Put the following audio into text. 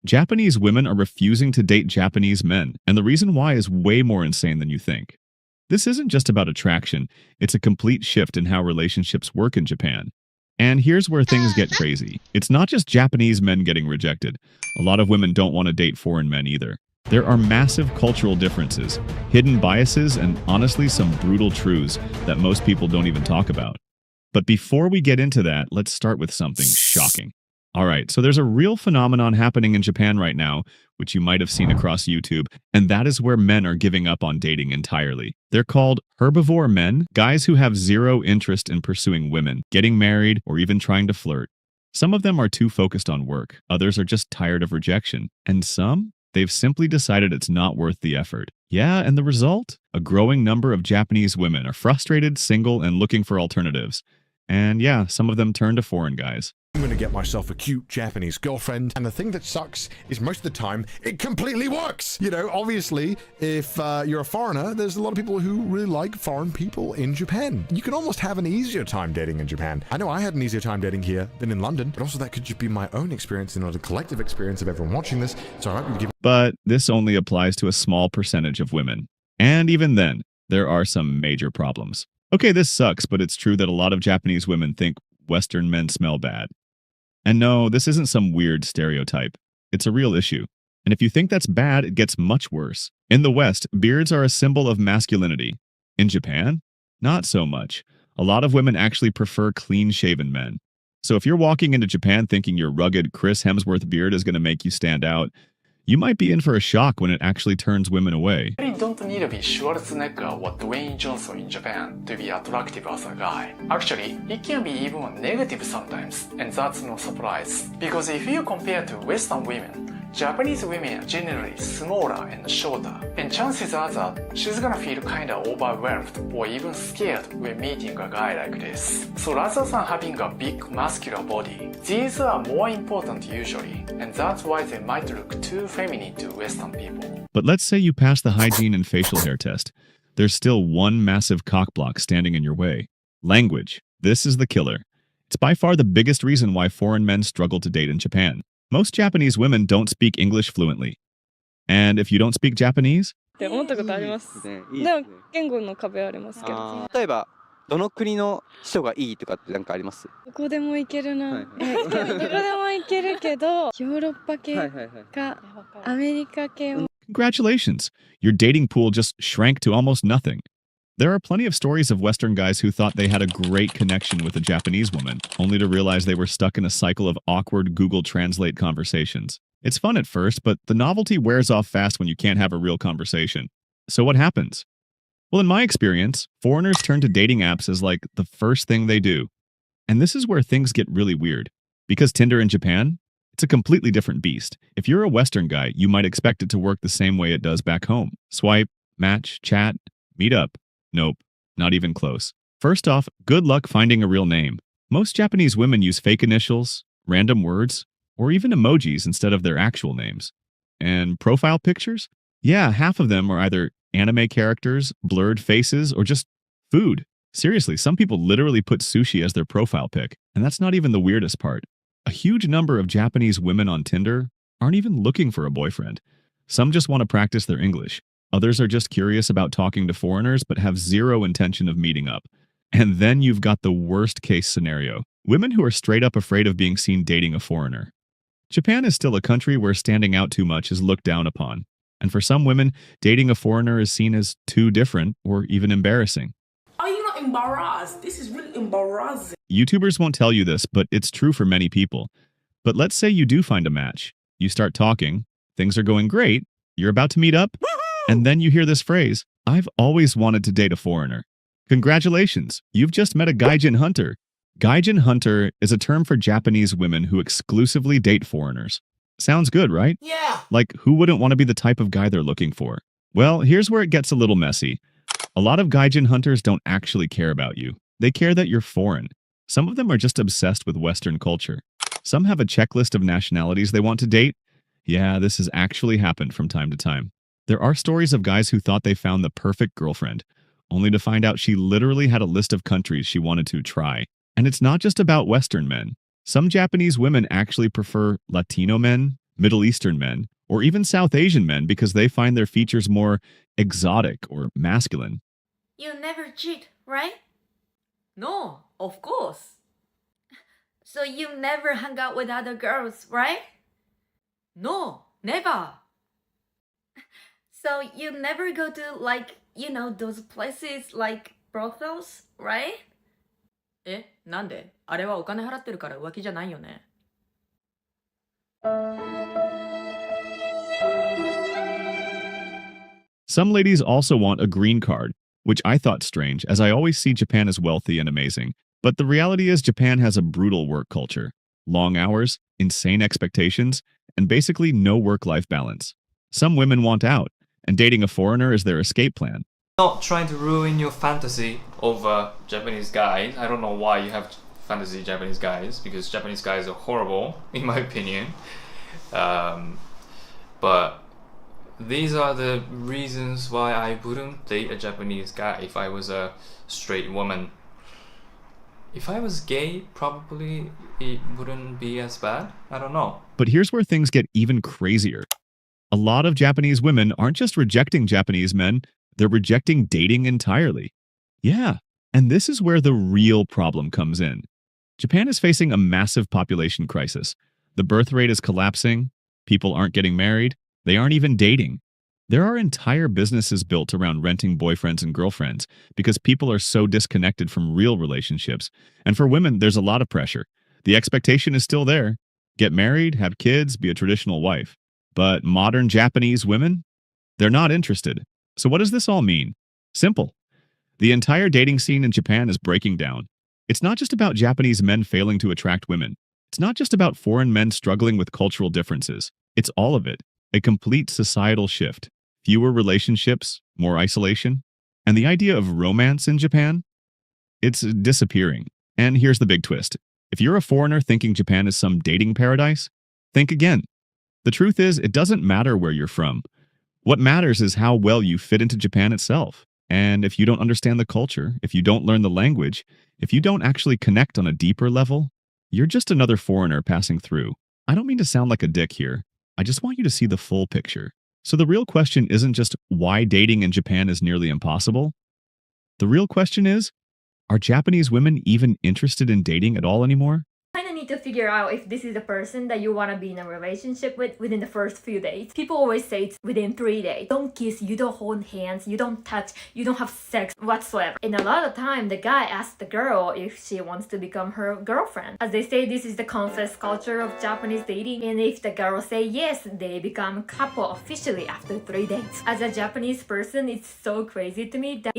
Japanese women are refusing to date Japanese men, and the reason why is way more insane than you think. This isn't just about attraction, it's a complete shift in how relationships work in Japan. And here's where things get crazy. It's not just Japanese men getting rejected. A lot of women don't want to date foreign men either. There are massive cultural differences, hidden biases, and honestly some brutal truths that most people don't even talk about. But before we get into that, let's start with something shocking. All right, so there's a real phenomenon happening in Japan right now, which you might have seen across YouTube, and that is where men are giving up on dating entirely. They're called herbivore men, guys who have zero interest in pursuing women, getting married, or even trying to flirt. Some of them are too focused on work, others are just tired of rejection, and some, they've simply decided it's not worth the effort. Yeah, and the result? A growing number of Japanese women are frustrated, single, and looking for alternatives. And yeah, some of them turn to foreign guys. I'm gonna get myself a cute Japanese girlfriend, and the thing that sucks is most of the time it completely works. You know, obviously, if you're a foreigner, there's a lot of people who really like foreign people in Japan. You can almost have an easier time dating in Japan. I know I had an easier time dating here than in London, but also that could just be my own experience and not a collective experience of everyone watching this. So I might be giving. But this only applies to a small percentage of women. And even then, there are some major problems. Okay, this sucks, but it's true that a lot of Japanese women think Western men smell bad. And no, this isn't some weird stereotype. It's a real issue. And if you think that's bad, it gets much worse. In the West, beards are a symbol of masculinity. In Japan, not so much. A lot of women actually prefer clean-shaven men. So if you're walking into Japan thinking your rugged Chris Hemsworth beard is going to make you stand out, you might be in for a shock when it actually turns women away. You don't need to be Schwarzenegger or Dwayne Johnson in Japan to be attractive as a guy. Actually, it can be even negative sometimes, and that's no surprise. Because if you compare to Western women, Japanese women are generally smaller and shorter, and chances are that she's gonna feel kinda overwhelmed or even scared when meeting a guy like this. So rather than having a big muscular body, these are more important usually, and that's why they might look too feminine to Western people. But let's say you pass the hygiene and facial hair test. There's still one massive cockblock standing in your way. Language. This is the killer. It's by far the biggest reason why foreign men struggle to date in Japan. Most Japanese women don't speak English fluently. And if you don't speak Japanese, って思ったことあります。でも言語の壁はありますけど。例えばどの国の人がいいとかってなんかあります？どこでも行けるな。どこでも行けるけど、ヨーロッパ系かアメリカ系を。Congratulations! Your dating pool just shrank to almost nothing. There are plenty of stories of Western guys who thought they had a great connection with a Japanese woman, only to realize they were stuck in a cycle of awkward Google Translate conversations. It's fun at first, but the novelty wears off fast when you can't have a real conversation. So what happens? Well, in my experience, foreigners turn to dating apps as like the first thing they do. And this is where things get really weird. Because Tinder in Japan, it's a completely different beast. If you're a Western guy, you might expect it to work the same way it does back home. Swipe, match, chat, meet up. Nope, not even close. First off, good luck finding a real name. Most Japanese women use fake initials, random words, or even emojis instead of their actual names. And profile pictures? Yeah, half of them are either anime characters, blurred faces, or just food. Seriously, some people literally put sushi as their profile pic, and that's not even the weirdest part. A huge number of Japanese women on Tinder aren't even looking for a boyfriend. Some just want to practice their English. Others are just curious about talking to foreigners but have zero intention of meeting up. And then you've got the worst case scenario. Women who are straight up afraid of being seen dating a foreigner. Japan is still a country where standing out too much is looked down upon. And for some women, dating a foreigner is seen as too different or even embarrassing. Are you not embarrassed? This is really embarrassing. YouTubers won't tell you this, but it's true for many people. But let's say you do find a match. You start talking, things are going great, you're about to meet up, and then you hear this phrase, "I've always wanted to date a foreigner." Congratulations, you've just met a gaijin hunter. Gaijin hunter is a term for Japanese women who exclusively date foreigners. Sounds good, right? Yeah. Like, who wouldn't want to be the type of guy they're looking for? Well, here's where it gets a little messy. A lot of gaijin hunters don't actually care about you. They care that you're foreign. Some of them are just obsessed with Western culture. Some have a checklist of nationalities they want to date. Yeah, this has actually happened from time to time. There are stories of guys who thought they found the perfect girlfriend, only to find out she literally had a list of countries she wanted to try. And it's not just about Western men. Some Japanese women actually prefer Latino men, Middle Eastern men, or even South Asian men because they find their features more exotic or masculine. You never cheat, right? No, of course. So you never hung out with other girls, right? No, never. So you never go to those places like brothels, right? なんで？あれはお金払ってるから浮気じゃないよね。Some ladies also want a green card, which I thought strange, as I always see Japan as wealthy and amazing. But the reality is Japan has a brutal work culture, long hours, insane expectations, and basically no work-life balance. Some women want out, and dating a foreigner is their escape plan. Not trying to ruin your fantasy over Japanese guys. I don't know why you have fantasy Japanese guys, because Japanese guys are horrible, in my opinion. But these are the reasons why I wouldn't date a Japanese guy if I was a straight woman. If I was gay, probably it wouldn't be as bad. I don't know. But here's where things get even crazier. A lot of Japanese women aren't just rejecting Japanese men, they're rejecting dating entirely. Yeah, and this is where the real problem comes in. Japan is facing a massive population crisis. The birth rate is collapsing, people aren't getting married, they aren't even dating. There are entire businesses built around renting boyfriends and girlfriends because people are so disconnected from real relationships. And for women, there's a lot of pressure. The expectation is still there. Get married, have kids, be a traditional wife. But modern Japanese women? They're not interested. So what does this all mean? Simple. The entire dating scene in Japan is breaking down. It's not just about Japanese men failing to attract women. It's not just about foreign men struggling with cultural differences. It's all of it. A complete societal shift. Fewer relationships, more isolation. And the idea of romance in Japan? It's disappearing. And here's the big twist. If you're a foreigner thinking Japan is some dating paradise, think again. The truth is, it doesn't matter where you're from. What matters is how well you fit into Japan itself. And if you don't understand the culture, if you don't learn the language, if you don't actually connect on a deeper level, you're just another foreigner passing through. I don't mean to sound like a dick here. I just want you to see the full picture. So the real question isn't just why dating in Japan is nearly impossible. The real question is, are Japanese women even interested in dating at all anymore? Kind of need to figure out if this is the person that you want to be in a relationship with within the first few days. People always say it's within 3 days. Don't kiss, you don't hold hands, you don't touch, you don't have sex whatsoever. And a lot of time, the guy asks the girl if she wants to become her girlfriend. As they say, this is the confess culture of Japanese dating. And if the girl say yes, they become a couple officially after 3 days. As a Japanese person, it's so crazy to me that